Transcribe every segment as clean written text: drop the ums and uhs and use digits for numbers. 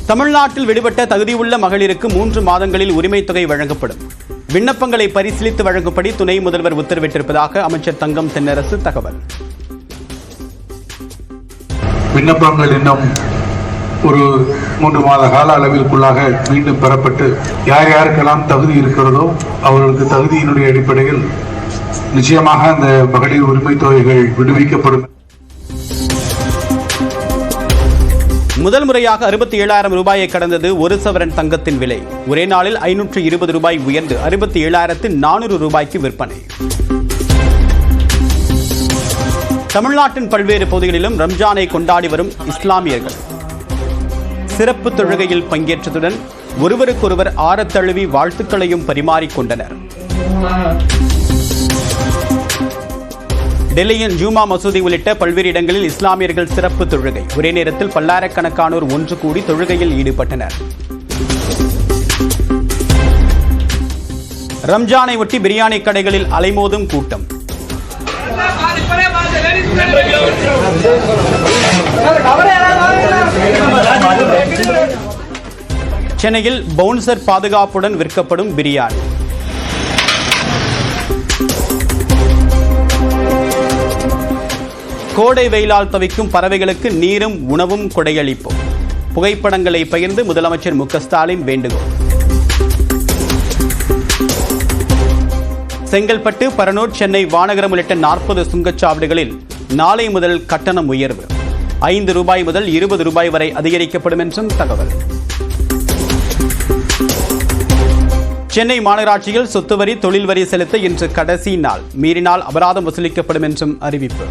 தமிழ்நாட்டில் விடுபட்ட தகுதியுள்ள மகளிருக்கு 3 மாதங்களில் உரிமைத் தொகை வழங்கப்படும். விண்ணப்பங்களை பரிசீலித்து வழங்கும்படி துணை முதல்வர் உத்தரவிட்டிருப்பதாக அமைச்சர் தங்கம் தென்னரசு தகவல். விண்ணப்பங்கள் இன்னும் ஒரு 3 மாத கால அளவிற்குள்ளாக மீண்டும் பெறப்பட்டு யார் யாருக்கெல்லாம் தகுதி இருக்கிறதோ அவர்களுக்கு தகுதியினுடைய அடிப்படையில் நிச்சயமாக அந்த மகளிர் உரிமை தொகைகள் விடுவிக்கப்படும். முதல் முறையாக 67,000 ரூபாயை கடந்தது ஒரு சவரன் தங்கத்தின் விலை. ஒரே நாளில் 520 ரூபாய் உயர்ந்து 67,400 ரூபாய்க்கு விற்பனை. தமிழ்நாட்டின் பல்வேறு பகுதிகளிலும் ரம்ஜானை கொண்டாடி வரும் இஸ்லாமியர்கள் சிறப்பு தொழுகையில் பங்கேற்றதுடன் ஒருவருக்கொருவர் ஆரத்தழுவி வாழ்த்துக்களையும் பரிமாறிக்கொண்டனர். டெல்லியின் ஜூமா மசூதி உள்ளிட்ட பல்வேறு இடங்களில் இஸ்லாமியர்கள் சிறப்பு தொழுகை. ஒரே நேரத்தில் பல்லாயிரக்கணக்கானோர் ஒன்று கூடி தொழுகையில் ஈடுபட்டனர். ரம்ஜானை ஒட்டி பிரியாணி கடைகளில் அலைமோதும் கூட்டம். சென்னையில் பவுன்சர் பாதுகாப்புடன் விற்கப்படும் பிரியாணி. கோடை வெயிலால் தவிக்கும் பறவைகளுக்கு நீரும் உணவும் கொடையளிப்போம். புகைப்படங்களை பகிர்ந்து முதலமைச்சர் மு க ஸ்டாலின் வேண்டுகோள். செங்கல்பட்டு, பரனூர், சென்னை வானகரம் உள்ளிட்ட 40 சுங்கச்சாவடிகளில் நாளை முதல் கட்டணம் உயர்வு. 5 ரூபாய் முதல் 20 ரூபாய் வரை அதிகரிக்கப்படும் என்றும் தகவல். சென்னை மாநகராட்சியில் சொத்து வரி, தொழில் வரி செலுத்த இன்று கடைசி நாள். மீறினால் அபராதம் வசூலிக்கப்படும் என்றும் அறிவிப்பு.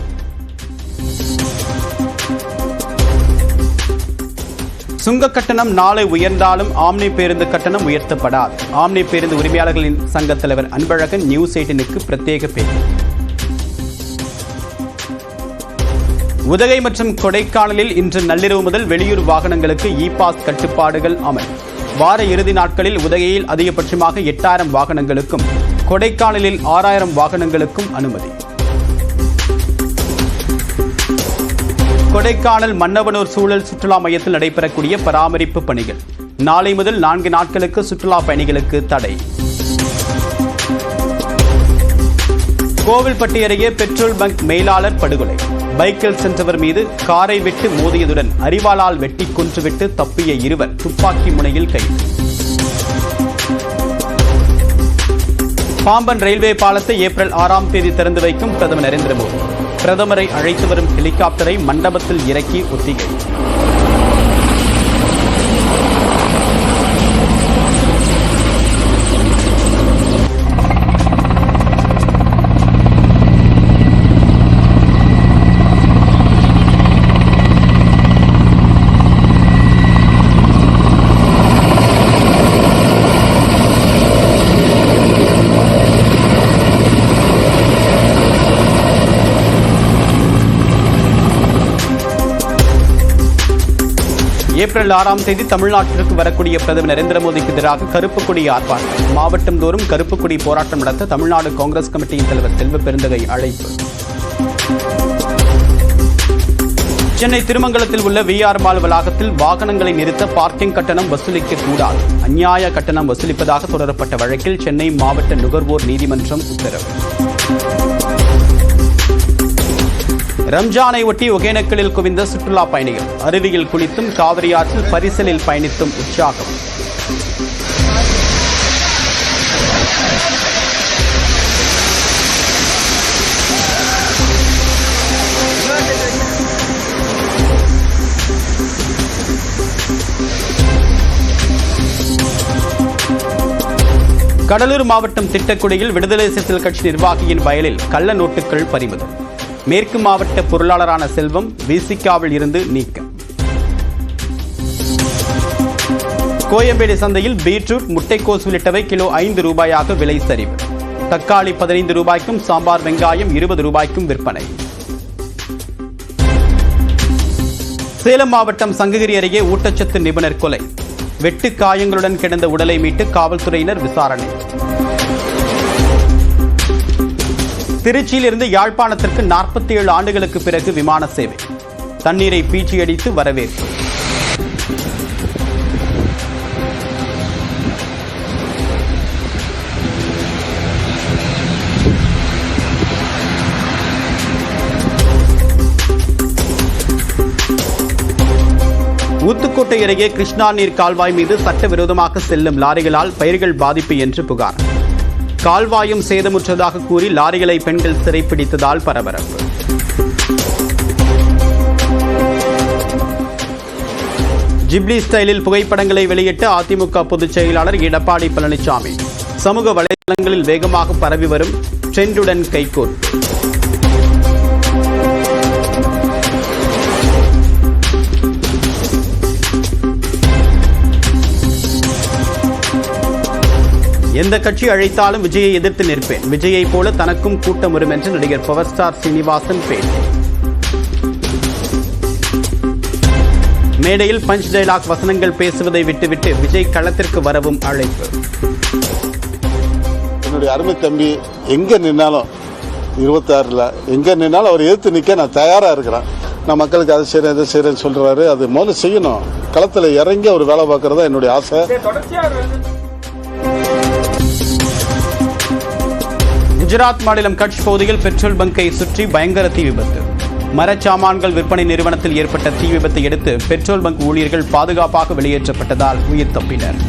சுங்க கட்டணம் நாளை உயர்ந்தாலும் ஆம்னி பேருந்து கட்டணம் உயர்த்தப்படாது. ஆம்னி பேருந்து உரிமையாளர்களின் சங்க தலைவர் அன்பழகன் நியூஸ் 18க்கு பிரத்யேக பேட்டி. உதகை மற்றும் கொடைக்கானலில் இன்று நள்ளிரவு முதல் வெளியூர் வாகனங்களுக்கு இ-பாஸ் கட்டுப்பாடுகள் அமல். வார இறுதி நாட்களில் உதகையில் அதிகபட்சமாக 8,000 வாகனங்களுக்கும் கொடைக்கானலில் 6,000 வாகனங்களுக்கும் அனுமதி. கொடைக்கானல் மன்னவனூர் சூழல் சுற்றுலா மையத்தில் நடைபெறக்கூடிய பராமரிப்பு பணிகள். நாளை முதல் 4 நாட்களுக்கு சுற்றுலா பயணிகளுக்கு தடை. கோவில்பட்டி அருகே பெட்ரோல் பங்க் மேலாளர் படுகொலை. பைக்கில் சென்றவர் மீது காரை விட்டு மோதியதுடன் அரிவாளால் வெட்டி கொன்றுவிட்டு தப்பிய 2 துப்பாக்கி முனையில் கைது. பாம்பன் ரயில்வே பாலத்தை ஏப்ரல் 6ஆம் தேதி திறந்து வைக்கும் பிரதமர் நரேந்திர மோடி. பிரதமரை அழைத்து வரும் ஹெலிகாப்டரை மண்டபத்தில் இறக்கி ஒத்திகை. ஏப்ரல் 6ஆம் தேதி தமிழ்நாட்டிற்கு வரக்கூடிய பிரதமர் நரேந்திர மோடிக்கு எதிராக கருப்பு கொடி ஆர்ப்பாட்டம். மாவட்டம் தோறும் கருப்பு கொடி போராட்டம் நடத்த தமிழ்நாடு காங்கிரஸ் கமிட்டியின் தலைவர் செல்வ பெருந்தகை அழைப்பு. சென்னை திருமங்கலத்தில் உள்ள VR மால் வளாகத்தில் வாகனங்களை நிறுத்த பார்க்கிங் கட்டணம் வசூலிக்க கூடாது. அநியாய கட்டணம் வசூலிப்பதாக தொடரப்பட்ட வழக்கில் சென்னை மாவட்ட நுகர்வோர் நீதிமன்றம் உத்தரவு. ரம்ஜானை ஒட்டி ஒகேனக்கலில் குவிந்த சுற்றுலா பயணிகள். அருவியில் குளித்தும் காவிரி ஆற்றில் பரிசலில் பயணித்தும் உற்சாகம். கடலூர் மாவட்டம் திட்டக்குடியில் விடுதலை சிறுத்தைகள் கட்சி நிர்வாகியின் வயலில் கள்ள நோட்டுகள் பறிமுதல். மேற்கு மாவட்ட பொருளாளரான செல்வம் விசிகாவில் இருந்து நீக்கம். கோயம்பேடு சந்தையில் பீட்ரூட், முட்டைக்கோஸ் உள்ளிட்டவை கிலோ 5 ரூபாயாக விலை சரிவு. தக்காளி 15 ரூபாய்க்கும், சாம்பார் வெங்காயம் 20 ரூபாய்க்கும் விற்பனை. சேலம் மாவட்டம் சங்ககிரி அருகே ஊட்டச்சத்து நிபுணர் கொலை. வெட்டு காயங்களுடன் கிடந்த உடலை மீட்டு காவல்துறையினர் விசாரணை. திருச்சியிலிருந்து யாழ்ப்பாணத்திற்கு 47 ஆண்டுகளுக்கு பிறகு விமான சேவை. தண்ணீரை பீச்சியடித்து வரவேற்பு. ஊத்துக்கோட்டை அருகே கிருஷ்ணா நீர் கால்வாய் மீது சட்டவிரோதமாக செல்லும் லாரிகளால் பயிர்கள் பாதிப்பு என்று புகார். கால்வாயும் சேதமுற்றதாக கூறி லாரிகளை பெண்கள் சிறைப்பிடித்ததால் பரபரப்பு. ஜிப்லி ஸ்டைலில் புகைப்படங்களை வெளியிட்ட அதிமுக பொதுச் செயலாளர் எடப்பாடி பழனிசாமி சமூக வலைதளங்களில் வேகமாக பரவி வரும் ட்ரெண்டுடன் கைகோர்ப்பு. எந்த கட்சி அழைத்தாலும் விஜயை எதிர்த்து நிற்பேன். விஜயை போல தனக்கும் கூட்டம் வரும் என்று நடிகர் பவர் ஸ்டார் சீனிவாசன் பேட்டி. மேடையில் பஞ்ச் டயலாக் வசனங்கள் பேசுவதை விட்டுவிட்டு விஜய் களத்திற்கு வரவும் அழைப்பு. என்னுடைய அருமை தம்பி எங்க நின்னாலும் 26ல் எங்க நின்னாலும் அவர் எதிர்த்து நிற்க நான் தயாரா இருக்கிறேன். நான் மக்களுக்கு அதை செய்யறேன் இதை செய்யறேன்னு சொல்றாரு. அது முதல்ல செய்யணும். களத்தில் இறங்கி அவர் வேலை பார்க்கறதா என்னுடைய ஆசை. குஜராத் மாநிலம் கட்ச் பகுதியில் பெட்ரோல் பங்கை சுற்றி பயங்கர தீ விபத்து. மரச்சாமான்கள் விற்பனை நிறுவனத்தில் ஏற்பட்ட தீ விபத்தை அடுத்து பெட்ரோல் பங்க் ஊழியர்கள் பாதுகாப்பாக வெளியேற்றப்பட்டதால் உயிர் தப்பினர்.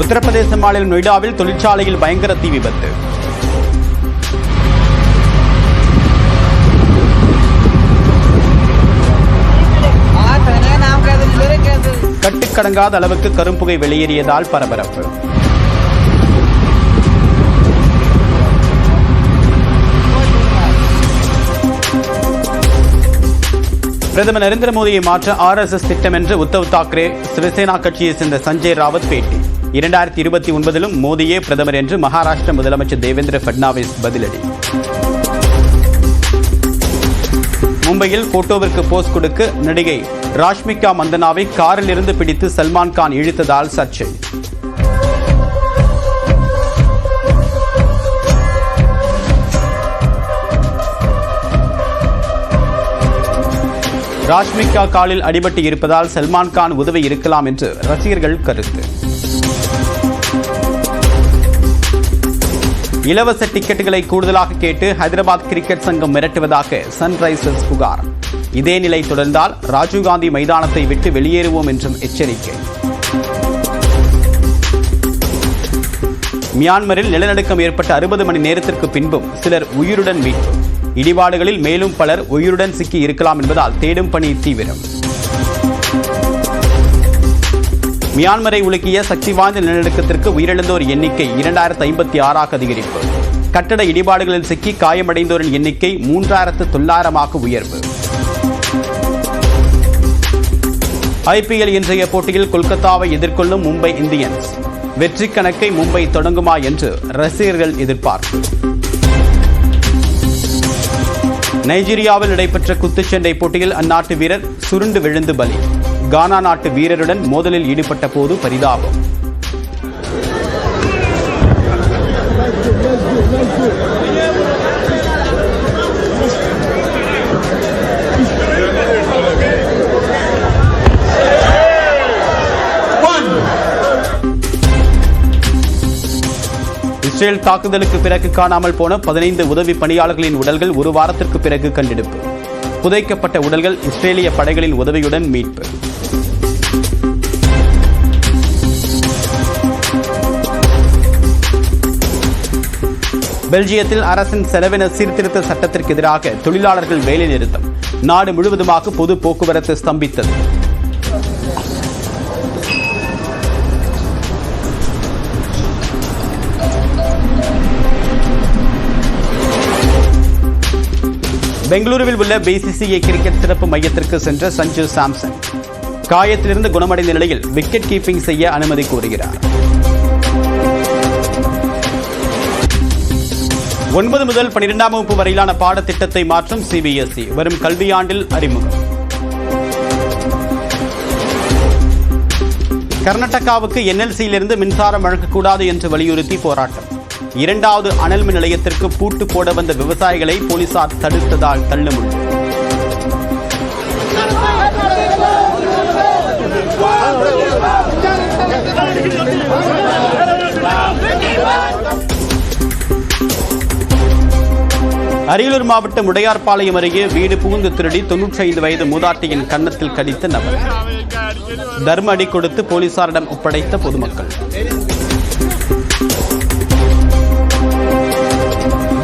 உத்தரப்பிரதேச மாநிலம் நொய்டாவில் தொழிற்சாலையில் பயங்கர தீ விபத்து. கட்டுக்கடங்காத அளவுக்கு கரும்புகை வெளியேறியதால் பரபரப்பு. பிரதமர் நரேந்திர மோடியை மாற்ற RSS திட்டம் என்று உத்தவ் தாக்கரே சிவசேனா கட்சியை சேர்ந்த சஞ்சய் ராவத் பேட்டி. 2029 மோடியே பிரதமர் என்று மகாராஷ்டிர முதலமைச்சர் தேவேந்திர பட்னாவிஸ் பதிலடி. மும்பையில் போட்டோவிற்கு போஸ் கொடுக்க நடிகை ராஷ்மிகா மந்தனாவை காரில் இருந்து பிடித்து சல்மான் கான் இழுத்ததால் சர்ச்சை. ராஷ்மிகா காலில் அடிபட்டு இருப்பதால் சல்மான் கான் உதவி இருக்கலாம் என்று ரசிகர்கள் கருத்து. இலவச டிக்கெட்டுகளை கூடுதலாக கேட்டு ஹைதராபாத் கிரிக்கெட் சங்கம் மிரட்டுவதாக சன்ரைசர்ஸ் புகார். இதே நிலை தொடர்ந்தால் ராஜீவ்காந்தி மைதானத்தை விட்டு வெளியேறுவோம் என்றும் எச்சரிக்கை. மியான்மரில் நிலநடுக்கம் ஏற்பட்ட 60 மணி நேரத்திற்கு பின்பும் சிலர் உயிருடன் மீட்பு. இடிபாடுகளில் மேலும் பலர் உயிருடன் சிக்கி இருக்கலாம் என்பதால் தேடும் பணி தீவிரம். மியான்மரை உலுக்கிய சக்தி வாய்ந்த நிலநடுக்கத்திற்கு உயிரிழந்தோர் எண்ணிக்கை 2056 அதிகரிப்பு. கட்டட இடிபாடுகளில் சிக்கி காயமடைந்தோரின் எண்ணிக்கை 3900 உயர்வு. IPL இன்றைய போட்டியில் கொல்கத்தாவை எதிர்கொள்ளும் மும்பை இந்தியன்ஸ். வெற்றி கணக்கை மும்பை தொடங்குமா என்று ரசிகர்கள் எதிர்பார்ப்பு. நைஜீரியாவில் நடைபெற்ற குத்துச்சண்டை போட்டியில் அந்நாட்டு வீரர் சுருண்டு விழுந்து பலி. கானா நாட்டு வீரருடன் மோதலில் ஈடுபட்ட போது பரிதாபம். இஸ்ரேல் தாக்குதலுக்கு பிறகு காணாமல் போன 15 உதவி பணியாளர்களின் உடல்கள் ஒரு வாரத்திற்கு பிறகு கண்டெடுப்பு. புதைக்கப்பட்ட உடல்கள் இஸ்ரேலிய படைகளின் உதவியுடன் மீட்பு. பெல்ஜியத்தில் அரசின் செலவின சீர்திருத்த சட்டத்திற்கு எதிராக தொழிலாளர்கள் வேலை நிறுத்தம். நாடு முழுவதுமாக பொது போக்குவரத்து ஸ்தம்பித்தது. பெங்களூருவில் உள்ள BCCI கிரிக்கெட் சிறப்பு மையத்திற்கு சென்ற சஞ்சு சாம்சன் காயத்திலிருந்து குணமடைந்த நிலையில் விக்கெட் கீப்பிங் செய்ய அனுமதி கோருகிறார். 9 முதல் 12ஆம் வகுப்பு வரையிலான பாடத்திட்டத்தை மாற்றும் CBSE வரும் கல்வியாண்டில் அறிமுகம். கர்நாடகாவுக்கு NLCயிலிருந்து மின்சாரம் வழங்கக்கூடாது என்று வலியுறுத்தி போராட்டம். 2வது அனல் மின் நிலையத்திற்கு பூட்டு போட வந்த விவசாயிகளை போலீசார் தடுத்ததால் தள்ளுமுள்ளு. அரியலூர் மாவட்டம் உடையார்பாளையம் அருகே வீடு புகுந்து திருடி 95 வயது மூதாட்டியின் கன்னத்தில் கடித்த நபர். தர்ம அடி கொடுத்து போலீசாரிடம் ஒப்படைத்த பொதுமக்கள்.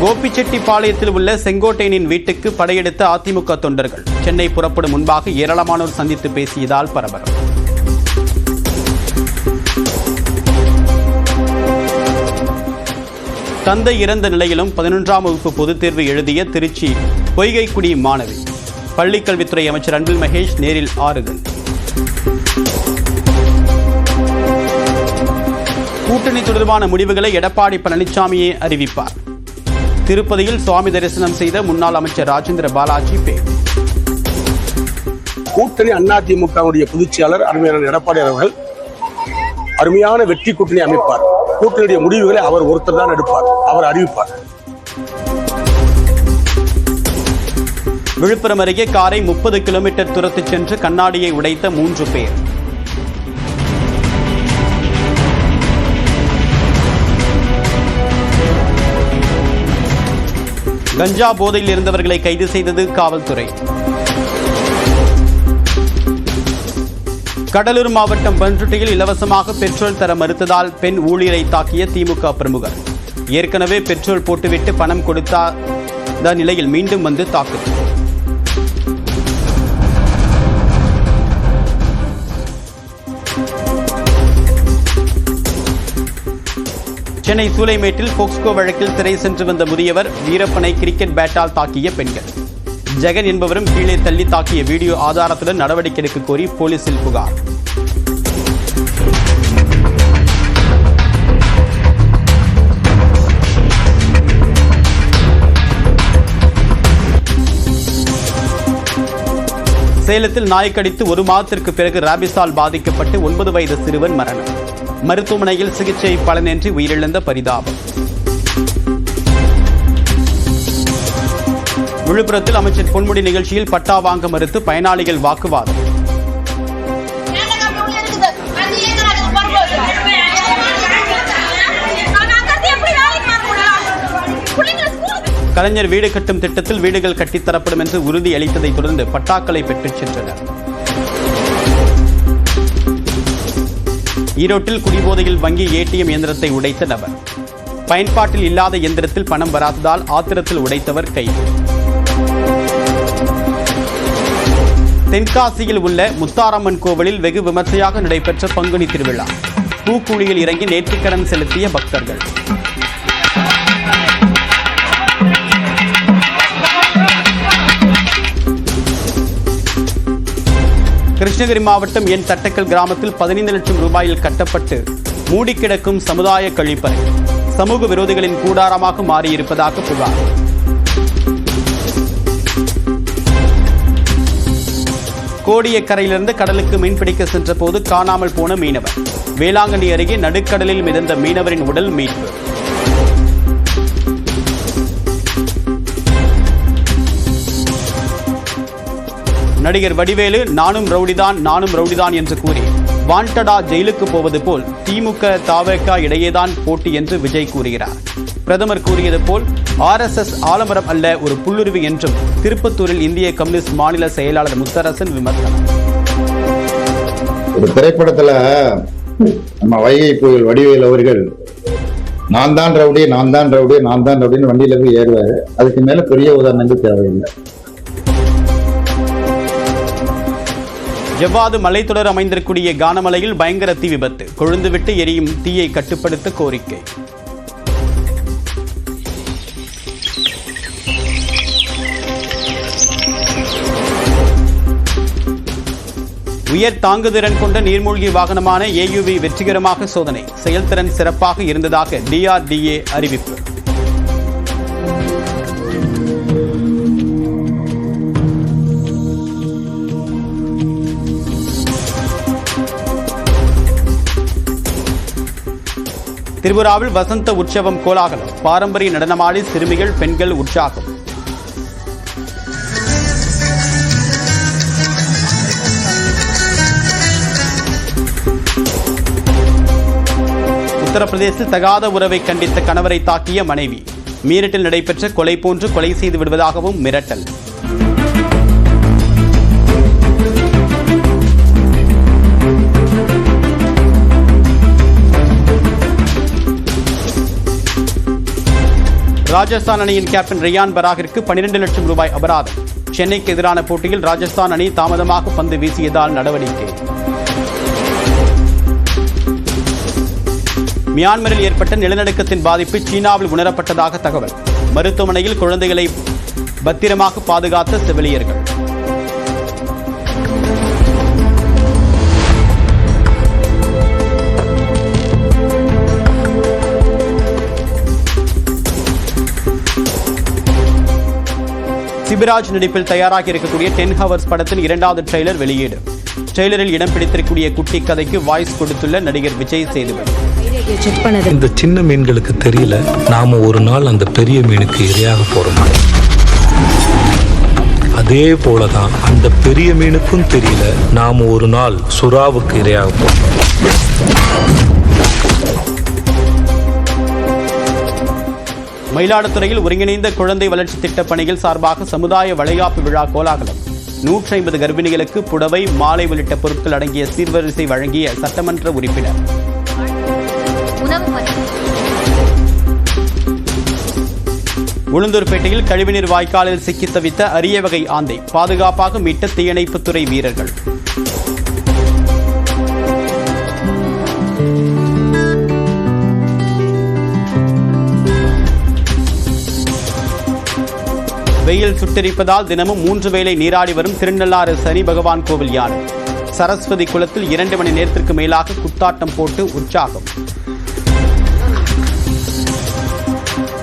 கோபிச்செட்டிப்பாளையத்தில் உள்ள செங்கோட்டையனின் வீட்டுக்கு படையெடுத்த அதிமுக தொண்டர்கள். சென்னை புறப்படும் முன்பாக ஏராளமானோர் சந்தித்து பேசியதால் பரபரப்பு. தந்தை இறந்த நிலையிலும் 11ஆம் வகுப்பு பொதுத் தேர்வு எழுதிய திருச்சி பொய்கைக்குடி மாணவி. பள்ளிக்கல்வித்துறை அமைச்சர் அன்பில் மகேஷ் நேரில் ஆறுதல். கூட்டணி தொடர்பான முடிவுகளை எடப்பாடி பழனிசாமியே அறிவிப்பார். திருப்பதியில் சுவாமி தரிசனம் செய்த முன்னாள் அமைச்சர் ராஜேந்திர பாலாஜி பேட்டி. கூட்டணி அதிமுகவுடைய பொதுச் செயலாளர் அருமையான எடப்பாடி அவர்கள் அருமையான வெற்றி கூட்டணி அமைப்பார். கூட்டணியுடைய முடிவுகளை அவர் ஒருத்தர் தான் எடுப்பார், அவர் அறிவிப்பார். விழுப்புரம் அருகே காரை 30 கிலோமீட்டர் தூரத்துச் சென்று கண்ணாடியை உடைத்த 3 பேர். கஞ்சா போதையில் இருந்தவர்களை கைது செய்தது காவல்துறை. கடலூர் மாவட்டம் பண்ருட்டியில் இலவசமாக பெட்ரோல் தர மறுத்ததால் பெண் ஊழியரை தாக்கிய திமுக பிரமுகர். ஏற்கனவே பெட்ரோல் போட்டுவிட்டு பணம் கொடுத்தாத நிலையில் மீண்டும் வந்து தாக்குதல். சென்னை சூளைமேட்டில் போக்ஸ்கோ வழக்கில் சிறை சென்று வந்த முதியவர் வீரப்பனை கிரிக்கெட் பேட்டால் தாக்கிய பெண்கள். ஜெகன் என்பவரும் கீழே தள்ளி தாக்கிய வீடியோ ஆதாரத்துடன் நடவடிக்கை எடுக்க கோரி போலீசில் புகார். சேலத்தில் நாய் கடித்து 1 மாதத்திற்கு பிறகு ராபிஸால் பாதிக்கப்பட்டு 9 வயது சிறுவன் மரணம். மருத்துவமனையில் சிகிச்சை பலனின்றி உயிரிழந்த பரிதாபம். விழுப்புரத்தில் அமைச்சர் பொன்முடி நிகழ்ச்சியில் பட்டா வாங்க மறுத்து பயனாளிகள் வாக்குவாதம். கலைஞர் வீடு கட்டும் திட்டத்தில் வீடுகள் கட்டித்தரப்படும் என்று உறுதி அளித்ததை தொடர்ந்து பட்டாக்களை பெற்றுச் சென்றனர். ஈரோட்டில் குடிபோதையில் வங்கி ஏடிஎம் இயந்திரத்தை உடைத்த நபர். பயன்பாட்டில் இல்லாத இயந்திரத்தில் பணம் வராததால் ஆத்திரத்தில் உடைத்தவர் கைது. தென்காசியில் உள்ள முத்தாரம்மன் கோவிலில் வெகு விமர்சையாக நடைபெற்ற பங்குனி திருவிழா. பூக்குழியில் இறங்கி நேர்த்திக்கடன் செலுத்திய பக்தர்கள். கிருஷ்ணகிரி மாவட்டம் என் தட்டக்கல் கிராமத்தில் 15 லட்சம் ரூபாயில் கட்டப்பட்டு மூடி கிடக்கும் சமுதாய கழிப்பறை சமூக விரோதிகளின் கூடாரமாக மாறியிருப்பதாக புகார். கோடியக்கரையிலிருந்து கடலுக்கு மீன்பிடிக்க சென்ற போது காணாமல் போன மீனவர். வேளாங்கண்ணி அருகே நடுக்கடலில் மிதந்த மீனவரின் உடல் மீட்பு. நடிகர் வடிவேலு நானும் ரவுடிதான் என்று கூறி வாண்டடா ஜெயிலுக்கு போவது போல் திமுக தவேக இடையேதான் போட்டி என்று விஜய் கூறுகிறார். பிரதமர் கூறியது போல் RSS ஆலமரம் அல்ல ஒரு புல்லுருவி என்றும் திருப்பத்தூரில் இந்திய கம்யூனிஸ்ட் மாநில செயலாளர் முத்தரசன் விமர்சனம். ஒரு திரைப்படத்துல நம்ம வைகை புயல் வடிவேல் அவர்கள் நான் தான் ரவுடின்னு வண்டியில போய் ஏறுவாரு. அதுக்கு மேல பெரிய உதாரணங்கள் தேவையில்லை. ஜவ்வாது மலைத்தொடர் அமைந்திருக்கூடிய கானமலையில் பயங்கர தீ விபத்து. கொழுந்துவிட்டு எரியும் தீயை கட்டுப்படுத்த கோரிக்கை. உயர் தாங்குதிறன் கொண்ட நீர்மூழ்கி வாகனமான AUV வெற்றிகரமாக சோதனை. செயல்திறன் சிறப்பாக இருந்ததாக DRDA அறிவிப்பு. திரிபுராவில் வசந்த உற்சவம் கோலாகலம். பாரம்பரிய நடனமாடி சிறுமிகள் பெண்கள் உற்சாகம். உத்தரப்பிரதேசத்தில் தகாத உறவை கண்டித்த கணவரை தாக்கிய மனைவி. மீரட்டில் நடைபெற்ற கொலை போன்று கொலை செய்து விடுவதாகவும் மிரட்டல். ராஜஸ்தான் அணியின் கேப்டன் ரியான் பராகிற்கு 12 லட்சம் ரூபாய் அபராதம். சென்னைக்கு எதிரான போட்டியில் ராஜஸ்தான் அணி தாமதமாக பந்து வீசியதால் நடவடிக்கை. மியான்மரில் ஏற்பட்ட நிலநடுக்கத்தின் பாதிப்பு சீனாவில் உணரப்பட்டதாக தகவல். மருத்துவமனையில் குழந்தைகளை பத்திரமாக பாதுகாத்த செவிலியர்கள். சிபிராஜ் நடிப்பில் தயாராகி இருக்கக்கூடிய 10 ஹவர்ஸ் படத்தின் 2வது ட்ரெய்லர் வெளியீடு. ட்ரெய்லரில் இடம் பிடித்திருக்கூடிய குட்டி கதைக்கு வாய்ஸ் கொடுத்துள்ள நடிகர் விஜய் சேதுபதி. இந்த சின்ன மீன்களுக்கு தெரியல நாம ஒரு நாள் அந்த பெரிய மீனுக்கு இரையாக போறோம். அதே போலதான் அந்த பெரிய மீனுக்கும் தெரியல நாம ஒரு நாள் சுறாவுக்கு இரையாக போறோம். மயிலாடுதுறையில் ஒருங்கிணைந்த குழந்தை வளர்ச்சி திட்ட பணிகள் சார்பாக சமுதாய வளைகாப்பு விழா கோலாகலம். 150 கர்ப்பிணிகளுக்கு புடவை, மாலை உள்ளிட்ட பொருட்கள் அடங்கிய சீர்வரிசை வழங்கிய சட்டமன்ற உறுப்பினர். உளுந்தூர்பேட்டையில் கழிவுநீர் வாய்க்காலில் சிக்கி தவித்த அரிய வகை ஆந்தை பாதுகாப்பாக மீட்ட தீயணைப்புத்துறை வீரர்கள். வெயில் சுட்டெரிப்பதால் தினமும் 3 வேளை நீராடி வரும் திருநள்ளாறு சனி பகவான் கோவில் யானை. சரஸ்வதி குளத்தில் 2 மணி நேரத்திற்கு மேலாக குத்தாட்டம் போட்டு உற்சாகம்.